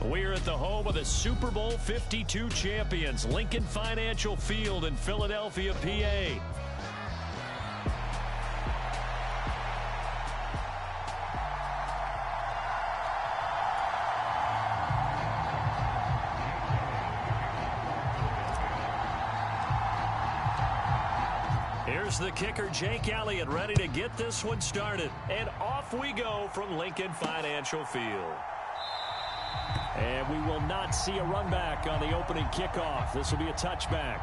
We're at the home of the Super Bowl 52 champions, Lincoln Financial Field in Philadelphia, PA. Here's the kicker, Jake Elliott, ready to get this one started. And off we go from Lincoln Financial Field. And we will not see a run back on the opening kickoff. This will be a touchback.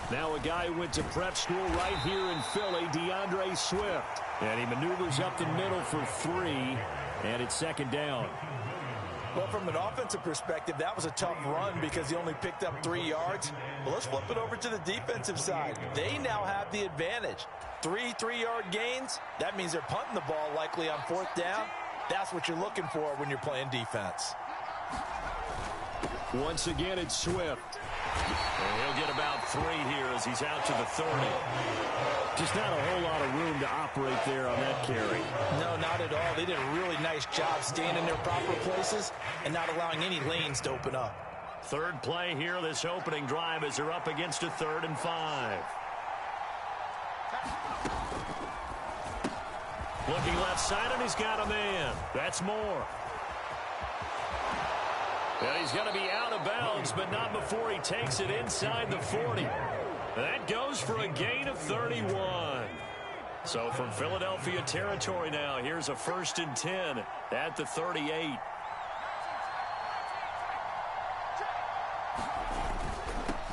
Now a guy who went to prep school right here in Philly, DeAndre Swift. And he maneuvers up the middle for 3, and it's second down. Well, from an offensive perspective, that was a tough run because he only picked up 3 yards. Well, let's flip it over to the defensive side. They now have the advantage. 3 3-yard gains, that means they're punting the ball likely on 4th down. That's what you're looking for when you're playing defense. Once again, it's Swift. And he'll get about 3 here as he's out to the 30. Just not a whole lot of room to operate there on that carry. No, not at all. They did a really nice job staying in their proper places and not allowing any lanes to open up. Third play here, this opening drive, as they're up against a 3rd and 5. Looking left side, and he's got a man. That's Moore. And he's going to be out of bounds, but not before he takes it inside the 40. That goes for a gain of 31. So from Philadelphia territory now, here's a 1st and 10 at the 38.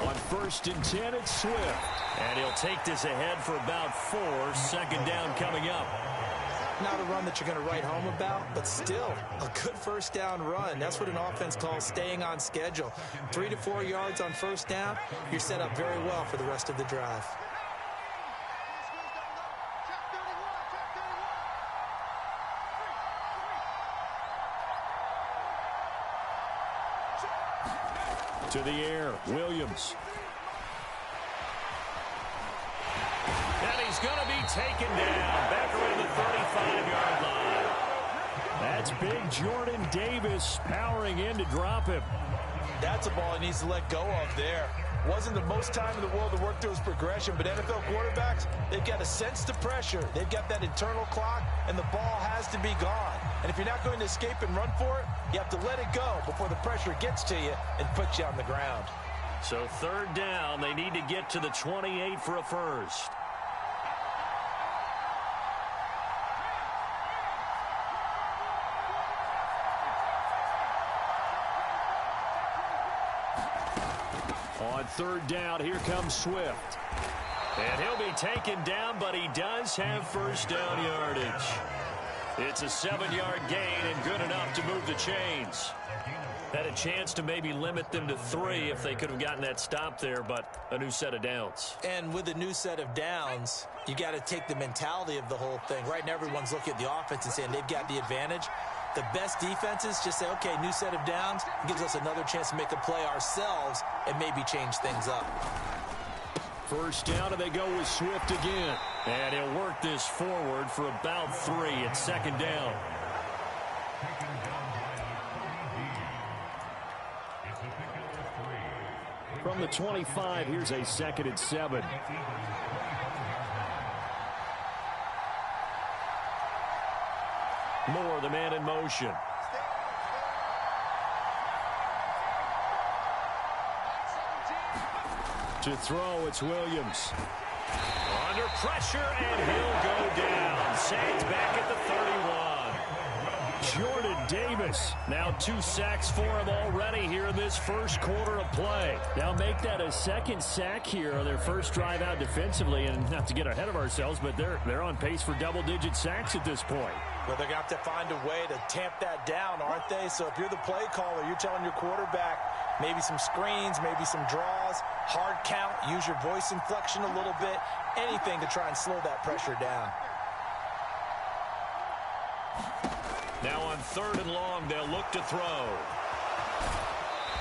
On 1st and 10, it's Swift. And he'll take this ahead for about 4. Second down coming up. Not a run that you're going to write home about, but still a good 1st down run. That's what an offense calls staying on schedule. 3 to 4 yards on 1st down, you're set up very well for the rest of the drive. To the air, Williams. And he's going to be taken down back around the 35-yard line. That's big Jordan Davis powering in to drop him. That's a ball he needs to let go of there. Wasn't the most time in the world to work through his progression, but NFL quarterbacks, they've got to sense the pressure. They've got that internal clock, and the ball has to be gone. And if you're not going to escape and run for it, you have to let it go before the pressure gets to you and puts you on the ground. So 3rd down, they need to get to the 28 for a first. On 3rd down, here comes Swift. And he'll be taken down, but he does have 1st down yardage. It's a 7-yard gain and good enough to move the chains. Had a chance to maybe limit them to 3 if they could have gotten that stop there, but a new set of downs. And with a new set of downs, you got to take the mentality of the whole thing. Right now, everyone's looking at the offense and saying they've got the advantage. The best defenses just say, okay, new set of downs. It gives us another chance to make a play ourselves and maybe change things up. 1st down, and they go with Swift again. And he'll work this forward for about 3 at 2nd down. From the 25, here's a 2nd and 7. Moore, the man in motion. To throw, it's Williams. Under pressure, and he'll go down. Sacked back at the 31. Jordan Davis, now 2 sacks for him already here in this first quarter of play. Now make that a 2nd sack here on their first drive out defensively, and not to get ahead of ourselves, but they're on pace for double-digit sacks at this point. Well, they're going to have to find a way to tamp that down, aren't they? So if you're the play caller, you're telling your quarterback maybe some screens, maybe some draws, hard count, use your voice inflection a little bit, anything to try and slow that pressure down. Now on 3rd and long, they'll look to throw.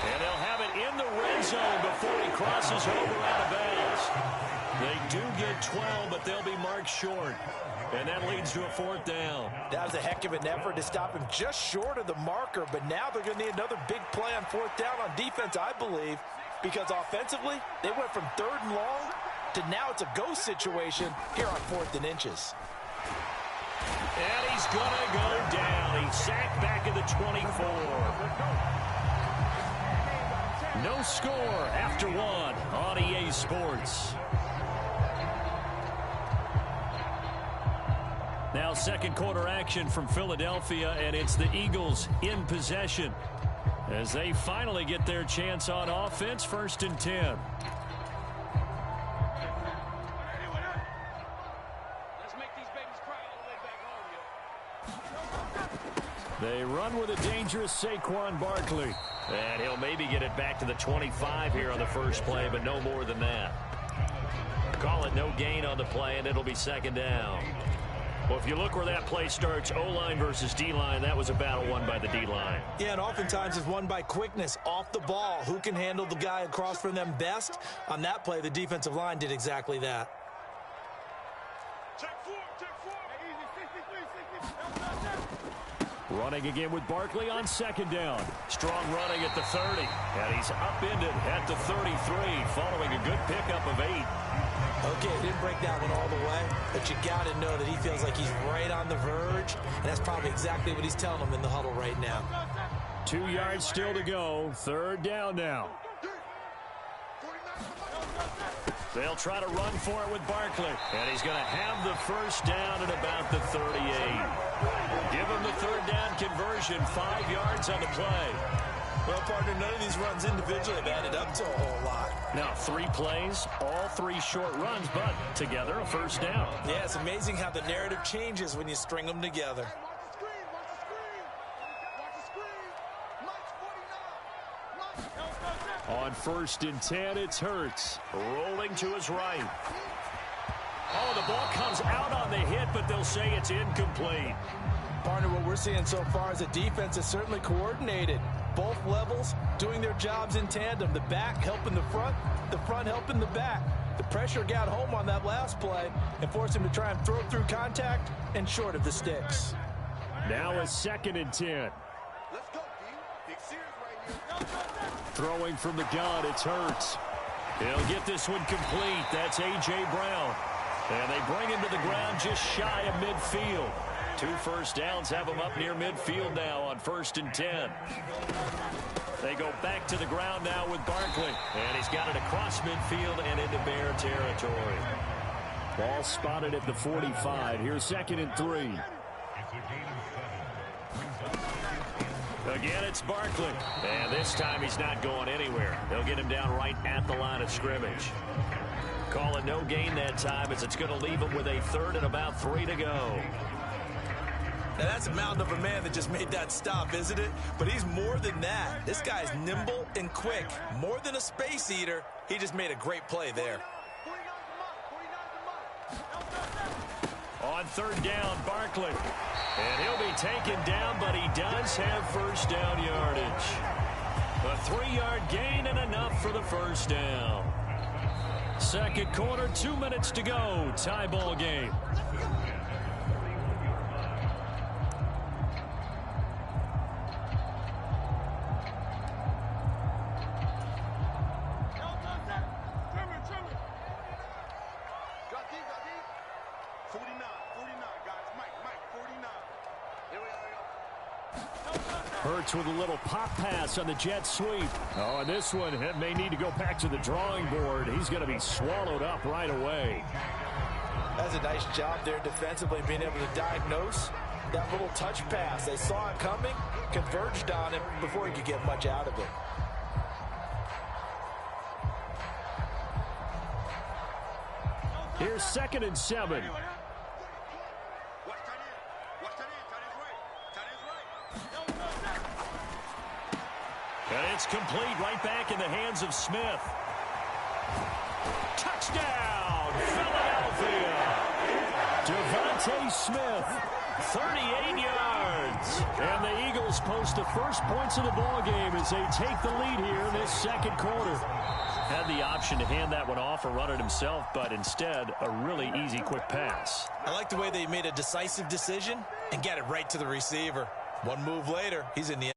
And they'll have it in the red zone before he crosses over out of bounds. They do get 12, but they'll be marked short. And that leads to a 4th down. That was a heck of an effort to stop him just short of the marker, but now they're going to need another big play on 4th down on defense, I believe, because offensively, they went from 3rd and long to now it's a go situation here on 4th and inches. And he's going to go down. He's sacked back at the 24. No score after 1 on EA Sports. Now 2nd quarter action from Philadelphia, and it's the Eagles in possession as they finally get their chance on offense. 1st and 10. They run with a dangerous Saquon Barkley. And he'll maybe get it back to the 25 here on the first play, but no more than that. Call it no gain on the play, and it'll be 2nd down. Well, if you look where that play starts, O-line versus D-line, that was a battle won by the D-line. Yeah, and oftentimes it's won by quickness off the ball. Who can handle the guy across from them best? On that play, the defensive line did exactly that. Running again with Barkley on 2nd down. Strong running at the 30. And he's upended at the 33, following a good pickup of 8. Okay, didn't break that one all the way, but you got to know that he feels like he's right on the verge, and that's probably exactly what he's telling them in the huddle right now. 2 yards still to go. 3rd down now. They'll try to run for it with Barkley, and he's going to have the 1st down at about the 38. Give him the 3rd down conversion, 5 yards on the play. Well, partner, none of these runs individually have added up to a whole lot. Now, 3 plays, all 3 short runs, but together a 1st down. Yeah, it's amazing how the narrative changes when you string them together. On 1st and 10, it's Hurts. Rolling to his right. Oh, the ball comes out on the hit, but they'll say it's incomplete. Partner, what we're seeing so far is a defense is certainly coordinated. Both levels doing their jobs in tandem. The back helping the front helping the back. The pressure got home on that last play and forced him to try and throw through contact and short of the sticks. Now a 2nd and 10. Let's go, D. Big series right here. Throwing from the gun, it's Hurts. He'll get this one complete. That's A.J. Brown. And they bring him to the ground just shy of midfield. 2 first downs have him up near midfield now on 1st and 10. They go back to the ground now with Barkley. And he's got it across midfield and into Bear territory. Ball spotted at the 45. Here's 2nd and 3. Again, it's Barkley. And this time he's not going anywhere. They'll get him down right at the line of scrimmage. Call it no gain that time as it's going to leave him with a 3rd and about 3 to go. Now, that's a mountain of a man that just made that stop, isn't it? But he's more than that. This guy's nimble and quick. More than a space eater. He just made a great play there. On 3rd down, Barkley. And he'll be taken down, but he does have 1st down yardage. A 3-yard gain and enough for the 1st down. 2nd quarter, 2 minutes to go. Tie ball game. Hurts with a little pop pass on the jet sweep. Oh, and this one may need to go back to the drawing board. He's going to be swallowed up right away. That's a nice job there defensively, being able to diagnose that little touch pass. They saw it coming, converged on him before he could get much out of it. Here's 2nd and 7. And it's complete right back in the hands of Smith. Touchdown, Philadelphia. Devontae Smith, 38 yards. And the Eagles post the first points of the ballgame as they take the lead here in this second quarter. Had the option to hand that one off or run it himself, but instead, a really easy, quick pass. I like the way they made a decisive decision and get it right to the receiver. One move later, he's in the